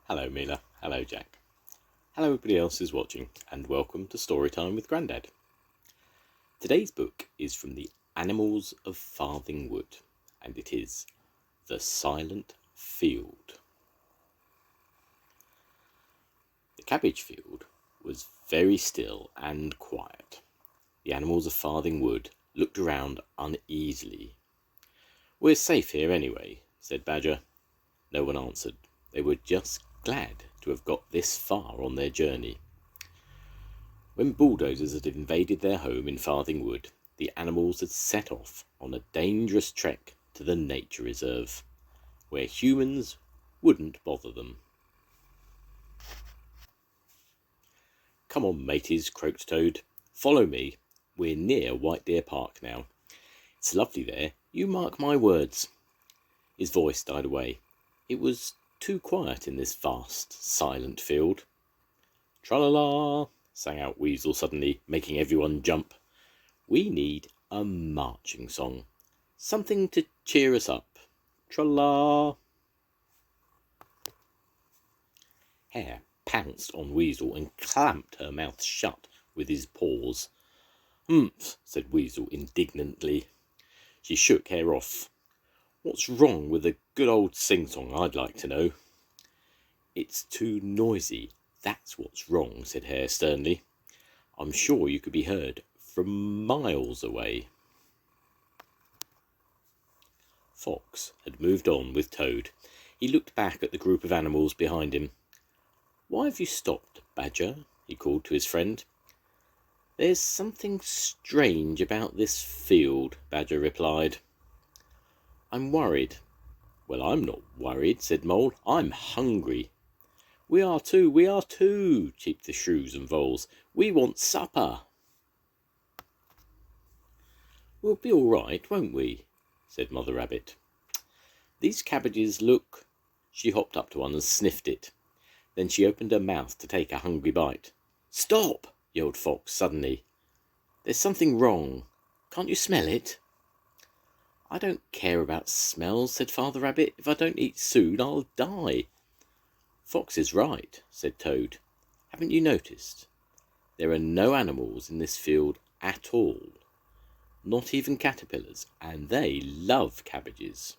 Hello Mila, hello Jack. Hello everybody else who's watching, and welcome to Storytime with Grandad. Today's book is from the Animals of Farthing Wood, and it is The Silent Field. The cabbage field was very still and quiet. The animals of Farthing Wood looked around uneasily. "We're safe here anyway," said Badger. No one answered. They were just glad to have got this far on their journey. When bulldozers had invaded their home in Farthing Wood, the animals had set off on a dangerous trek to the nature reserve, where humans wouldn't bother them. "Come on, mateys," croaked Toad. "Follow me. We're near White Deer Park now. It's lovely there, you mark my words." His voice died away. It was too quiet in this vast, silent field. "Tra-la-la!" sang out Weasel suddenly, making everyone jump. "We need a marching song. Something to cheer us up. Tra-la!" Hare pounced on Weasel and clamped her mouth shut with his paws. "Humph," said Weasel indignantly. She shook Hare off. "What's wrong with a good old sing-song, I'd like to know?" "It's too noisy, that's what's wrong," said Hare sternly. "I'm sure you could be heard from miles away." Fox had moved on with Toad. He looked back at the group of animals behind him. "Why have you stopped, Badger?" he called to his friend. "There's something strange about this field," Badger replied. "I'm worried." "Well, I'm not worried," said Mole. "I'm hungry." We are too," cheeped the shrews and voles. "We want supper." "We'll be all right, won't we?" said Mother Rabbit. "These cabbages look—" She hopped up to one and sniffed it. Then she opened her mouth to take a hungry bite. "Stop!" yelled Fox suddenly. "There's something wrong. Can't you smell it?" "I don't care about smells," said Father Rabbit. "If I don't eat soon, I'll die." "Fox is right," said Toad. "Haven't you noticed? There are no animals in this field at all. Not even caterpillars, and they love cabbages."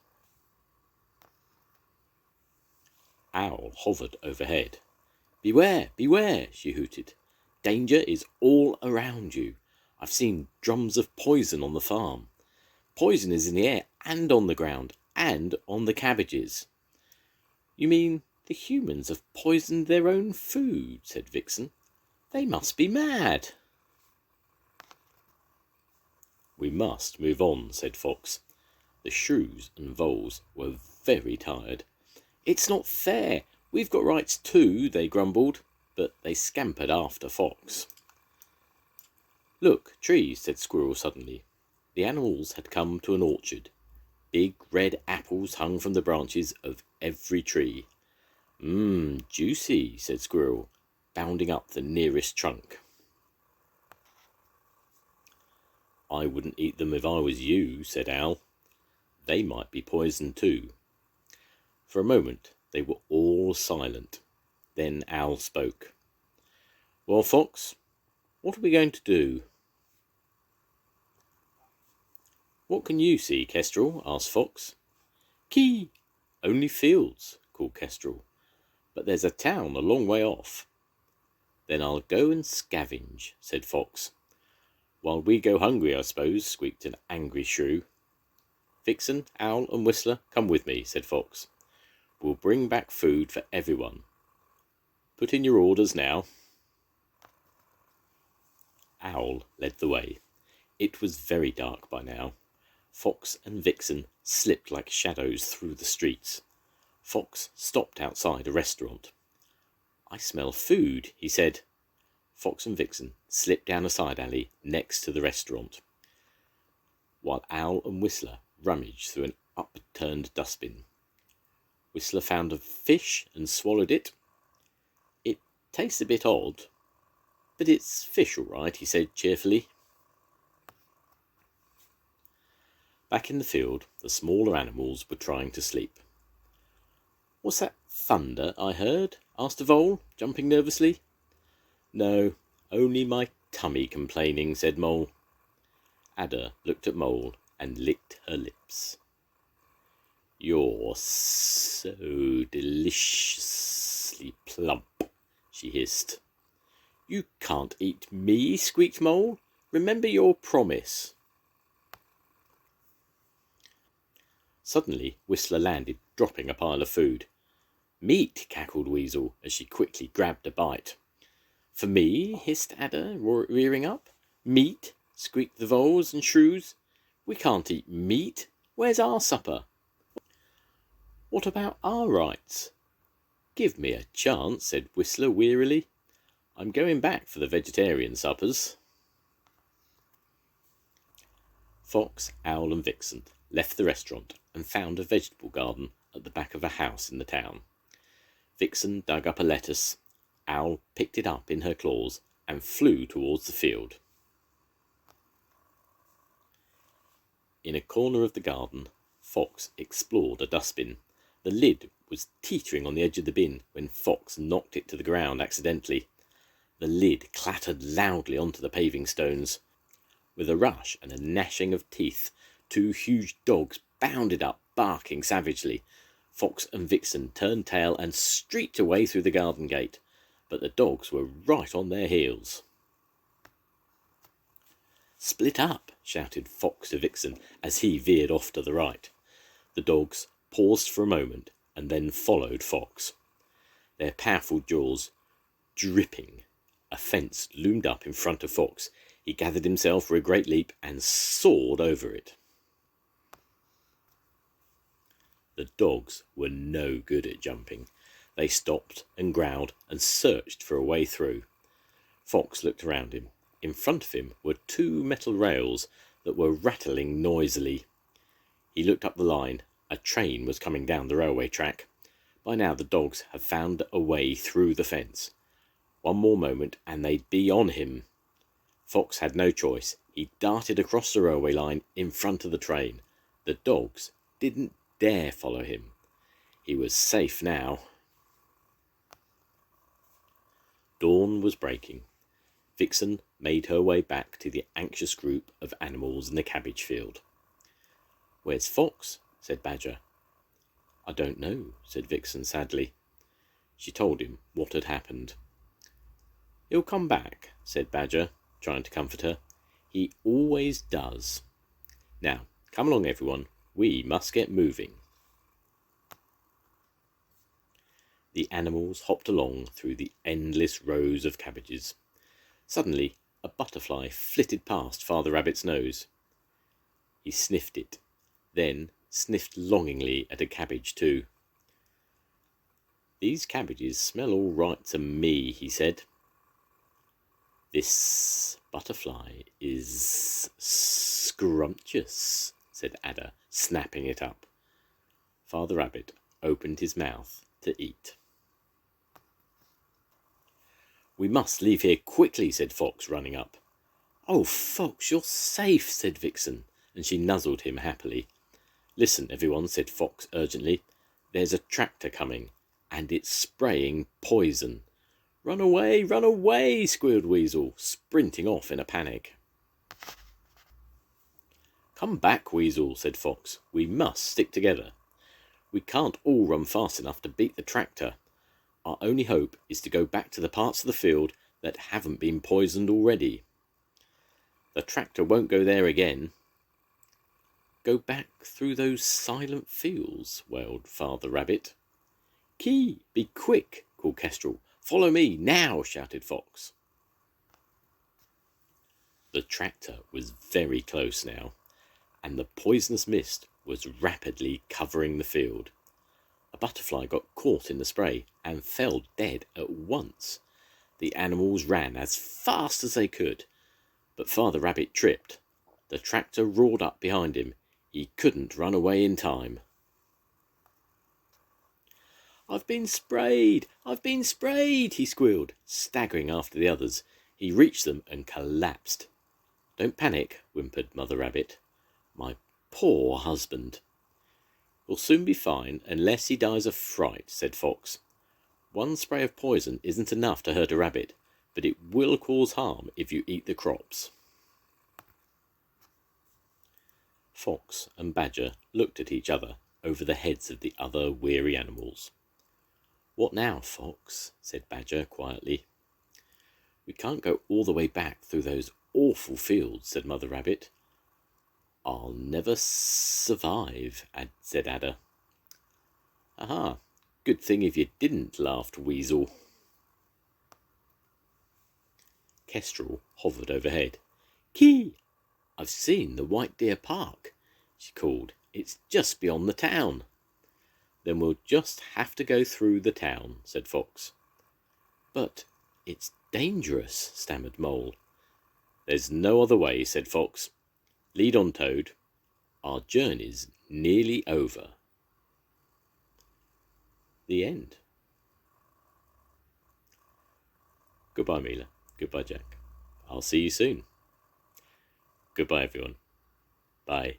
Owl hovered overhead. "Beware, beware," she hooted. "Danger is all around you. I've seen drums of poison on the farm. Poison is in the air and on the ground and on the cabbages." "You mean the humans have poisoned their own food?" said Vixen. "They must be mad." "We must move on," said Fox. The shrews and voles were very tired. "It's not fair. We've got rights too," they grumbled, but they scampered after Fox. "Look, trees," said Squirrel suddenly. The animals had come to an orchard. Big red apples hung from the branches of every tree. Juicy," said Squirrel, bounding up the nearest trunk. "I wouldn't eat them if I was you," said Owl. "They might be poisoned too." For a moment they were all silent. Then Owl spoke. "Well, Fox, what are we going to do?" "What can you see, Kestrel?" asked Fox. "Kee! Only fields," called Kestrel. "But there's a town a long way off." "Then I'll go and scavenge," said Fox. "While we go hungry, I suppose," squeaked an angry shrew. "Vixen, Owl, and Whistler, come with me," said Fox. "We'll bring back food for everyone. Put in your orders now." Owl led the way. It was very dark by now. Fox and Vixen slipped like shadows through the streets. Fox stopped outside a restaurant. "I smell food," he said. Fox and Vixen slipped down a side alley next to the restaurant, while Owl and Whistler rummaged through an upturned dustbin. Whistler found a fish and swallowed it. "It tastes a bit odd, but it's fish all right," he said cheerfully. Back in the field, the smaller animals were trying to sleep. "What's that Thunder, I heard? Asked a vole, jumping nervously. No, only my tummy complaining, said Mole. Adder looked at Mole and licked her lips. You're so deliciously plump, she hissed. You can't eat me, squeaked Mole. Remember your promise. Suddenly, Whistler landed, dropping a pile of food. Meat, cackled Weasel, as she quickly grabbed a bite. For me, hissed Adder, rearing up. Meat, squeaked the voles and shrews. We can't eat meat. Where's our supper? What about our rights? Give me a chance, said Whistler wearily. I'm going back for the vegetarian suppers. Fox, Owl and Vixen left the restaurant and found a vegetable garden at the back of a house in the town. Vixen dug up a lettuce. Owl picked it up in her claws and flew towards the field. In a corner of the garden, Fox explored a dustbin. The lid was teetering on the edge of the bin when Fox knocked it to the ground accidentally. The lid clattered loudly onto the paving stones. With a rush and a gnashing of teeth, two huge dogs bounded up, barking savagely. Fox and Vixen turned tail and streaked away through the garden gate, but the dogs were right on their heels. Split up, shouted Fox to Vixen as he veered off to the right. The dogs paused for a moment and then followed Fox. Their powerful jaws dripping, a fence loomed up in front of Fox. He gathered himself for a great leap and soared over it. The dogs were no good at jumping. They stopped and growled and searched for a way through. Fox looked around him. In front of him were two metal rails that were rattling noisily. He looked up the line. A train was coming down the railway track. By now the dogs had found a way through the fence. One more moment and they'd be on him. Fox had no choice. He darted across the railway line in front of the train. The dogs didn't dare follow him. He was safe now. Dawn was breaking. Vixen made her way back to the anxious group of animals in the cabbage field. Where's Fox? Said Badger. I don't know, said Vixen sadly. She told him what had happened. He'll come back, said Badger, trying to comfort her. He always does. Now, come along everyone. We must get moving. The animals hopped along through the endless rows of cabbages. Suddenly, a butterfly flitted past Father Rabbit's nose. He sniffed it, then sniffed longingly at a cabbage too. These cabbages smell all right to me, he said. This butterfly is scrumptious, said Adder, snapping it up. Father Rabbit opened his mouth to eat. We must leave here quickly, said Fox, running up. Oh, Fox, you're safe, said Vixen, and she nuzzled him happily. Listen, everyone, said Fox urgently. There's a tractor coming, and it's spraying poison. Run away, squealed Weasel, sprinting off in a panic. Come back, Weasel, said Fox. We must stick together. We can't all run fast enough to beat the tractor. Our only hope is to go back to the parts of the field that haven't been poisoned already. The tractor won't go there again. Go back through those silent fields, wailed Father Rabbit. Key, be quick, called Kestrel. Follow me, now, shouted Fox. The tractor was very close now, and the poisonous mist was rapidly covering the field. A butterfly got caught in the spray and fell dead at once. The animals ran as fast as they could, but Father Rabbit tripped. The tractor roared up behind him. He couldn't run away in time. I've been sprayed, he squealed, staggering after the others. He reached them and collapsed. Don't panic, whimpered Mother Rabbit. My poor husband. We'll soon be fine, unless he dies of fright, said Fox. One spray of poison isn't enough to hurt a rabbit, but it will cause harm if you eat the crops. Fox and Badger looked at each other over the heads of the other weary animals. What now, Fox? Said Badger quietly. We can't go all the way back through those awful fields, said Mother Rabbit. I'll never survive, said Adder. Aha, good thing if you didn't, laughed Weasel. Kestrel hovered overhead. Kee! I've seen the White Deer Park, she called. It's just beyond the town. Then we'll just have to go through the town, said Fox. But it's dangerous, stammered Mole. There's no other way, said Fox. Lead on, Toad. Our journey's nearly over. The end. Goodbye, Mila. Goodbye, Jack. I'll see you soon. Goodbye, everyone. Bye.